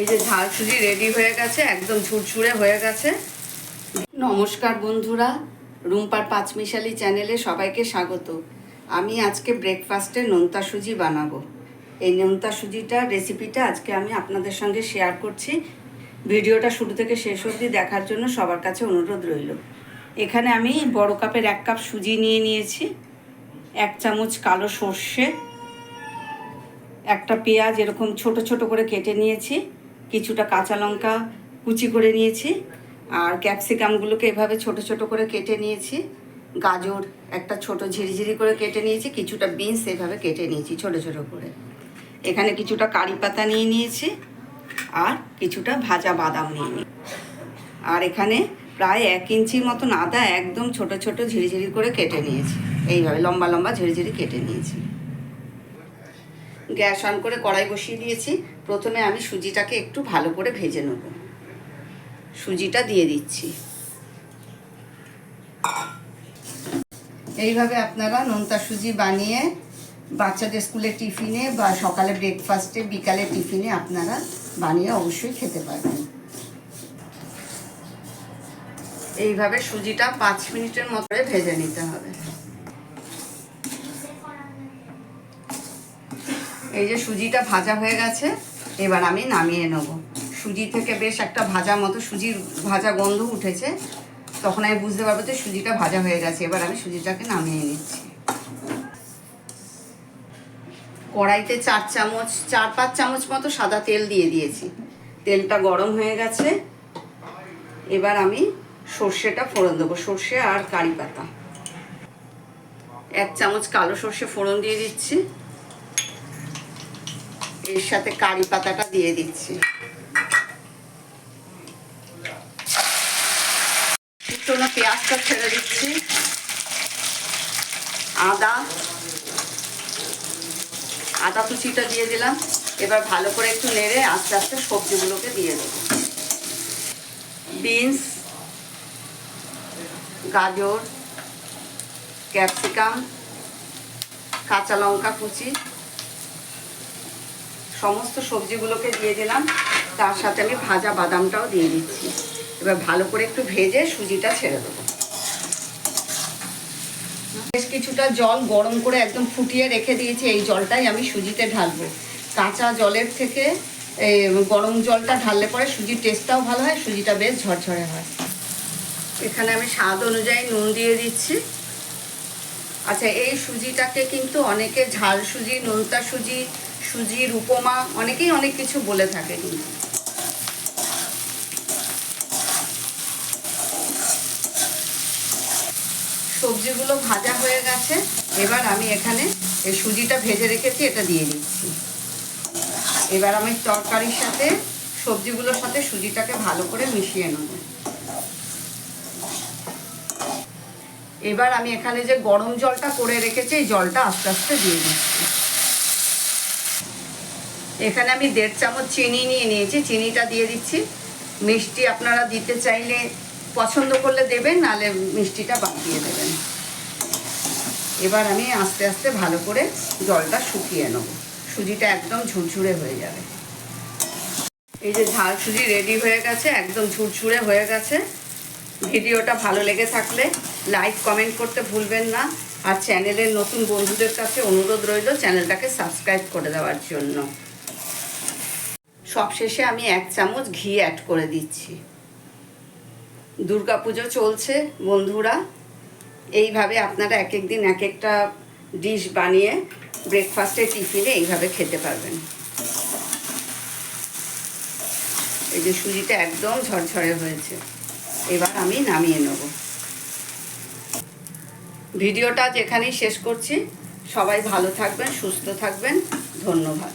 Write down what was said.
এই যে ঝাল সুজি রেডি হয়ে গেছে, একদম ঝুরঝুরে হয়ে গেছে। নমস্কার বন্ধুরা, রুম্পার পাঁচমিশালি চ্যানেলে সবাইকে স্বাগত। আমি আজকে ব্রেকফাস্টে নোনতা সুজি বানাবো। এই নোনতা সুজিটার রেসিপিটা আজকে আমি আপনাদের সঙ্গে শেয়ার করছি। ভিডিওটা শুরু থেকে শেষ অবধি দেখার জন্য সবার কাছে অনুরোধ রইল। এখানে আমি বড় কাপের 1 কাপ সুজি নিয়েছি, 1 চামচ কালো সর্ষে, একটা পেঁয়াজ এরকম ছোট ছোট করে কেটে নিয়েছি, কিছুটা কাঁচা লঙ্কা কুচি করে নিয়েছি, আর ক্যাপসিকামগুলোকে এভাবে ছোট ছোট করে কেটে নিয়েছি, গাজর একটা ছোট ঝিরিঝিরি করে কেটে নিয়েছি, কিছুটা বিনস এভাবে কেটে নিয়েছি ছোট ছোট করে। এখানে কিছুটা কারি পাতা নিয়েছি আর কিছুটা ভাজা বাদাম নিয়েছি। আর এখানে প্রায় 1 ইঞ্চির মতন আদা একদম ছোট ছোট ঝিরিঝিরি করে কেটে নিয়েছি, এইভাবে লম্বা লম্বা ঝিরিঝিরি কেটে নিয়েছি। গ্যাস অন করে কড়াই বসিয়ে দিয়েছি। প্রথমে আমি সুজিটাকে একটু ভালো করে ভেজে নেব। সুজিটা দিয়ে দিচ্ছি। এইভাবে আপনারা নোনতা সুজি বানিয়ে বাচ্চাদের স্কুলে টিফিনে বা সকালে ব্রেকফাস্টে, বিকালে টিফিনে আপনারা বানিয়ে অবশ্যই খেতে পারবেন। এইভাবে সুজিটা 5 মিনিটের মতো ভেজে নিতে হবে। এই যে সুজিটা ভাজা হয়ে গেছে, এবার আমি নামিয়ে নেব। সুজি থেকে বেশ একটা ভাজা মতো সুজির ভাজা গন্ধ উঠেছে, তখন আমি বুঝতে পারবো যে সুজিটা ভাজা হয়ে গেছে। এবার আমি সুজিটাকে নামিয়ে নিচ্ছি। কড়াইতে 4-5 চামচ মতো সাদা তেল দিয়ে দিয়েছি। তেলটা গরম হয়ে গেছে। এবার আমি সর্ষেটা ফোড়ন দেবো, সর্ষে আর কারি পাতা। 1 চামচ কালো সর্ষে ফোড়ন দিয়ে দিচ্ছি, এর সাথে কারি পাতাটা দিয়ে দিচ্ছি। কুচনো পেঁয়াজটা ছেড়ে দিচ্ছি, আদা কুচিটা দিয়ে দিলাম। এবার ভালো করে একটু নেড়ে আস্তে আস্তে সবজিগুলোকে দিয়ে দেবো। বিনস, গাজর, ক্যাপসিকাম, কাঁচা লঙ্কা কুচি, সমস্ত সবজিগুলোকে দিয়ে দিলাম। তার সাথে আমি ভাজা বাদামটাও দিয়ে দিচ্ছি। এবার ভালো করে একটু ভেজে সুজিটা ছেড়ে দেবো। বেশ কিছুটা জল গরম করে একদম ফুটিয়ে রেখে দিয়েছি, এই জলটাই আমি সুজিতে ঢালবো। কাঁচা জলের থেকে গরম জলটা ঢাললে পরে সুজির টেস্টটাও ভালো হয়, সুজিটা বেশ ঝরঝরে হয়। এখানে আমি স্বাদ অনুযায়ী নুন দিয়ে দিচ্ছি। আচ্ছা, এই সুজিটাকে কিন্তু অনেকে ঝাল সুজি, নোনতা সুজি, সুজির উপমা, অনেকেই অনেক কিছু বলে থাকে। কিন্তু সবজিগুলো ভাজা হয়ে গেছে। এবার আমি এখানে এই সুজিটা ভেজে রেখেছি, এটা দিয়ে দিচ্ছি। এবার আমি তরকারির সাথে, সবজিগুলোর সাথে সুজিটাকে ভালো করে মিশিয়ে নেব। এবার আমি এখানে যে গরম জলটা করে রেখেছি, এই জলটা আস্তে আস্তে দিয়ে দিচ্ছি। এখানে আমি 1.5 চামচ চিনি নিয়েছি, চিনিটা দিয়ে দিচ্ছি। মিষ্টি আপনারা দিতে চাইলে পছন্দ করলে দেবেন, নাহলে মিষ্টিটা বাদ দিয়ে দেবেন। এবার আমি আস্তে আস্তে ভালো করে জলটা শুকিয়ে নেব, সুজিটা একদম ঝুরঝুরে হয়ে যাবে। এই যে ঝাল সুজি রেডি হয়ে গেছে, একদম ঝুরঝুরে হয়ে গেছে। ভিডিওটা ভালো লেগে থাকলে লাইক কমেন্ট করতে ভুলবেন না। আর চ্যানেলের নতুন বন্ধুদের কাছে অনুরোধ রইল চ্যানেলটাকে সাবস্ক্রাইব করে দেওয়ার জন্য। সবশেষে আমি 1 চামচ ঘি অ্যাড করে দিচ্ছি। দুর্গাপুজো চলছে বন্ধুরা, এইভাবে আপনারা এক এক দিন এক একটা ডিশ বানিয়ে ব্রেকফাস্টে, টিফিনে এইভাবে খেতে পারবেন। এই যে সুজিটা একদম ঝরঝরে হয়েছে, এবার আমি নামিয়ে নেব। ভিডিওটা যেখানেই শেষ করছি। সবাই ভালো থাকবেন, সুস্থ থাকবেন। ধন্যবাদ।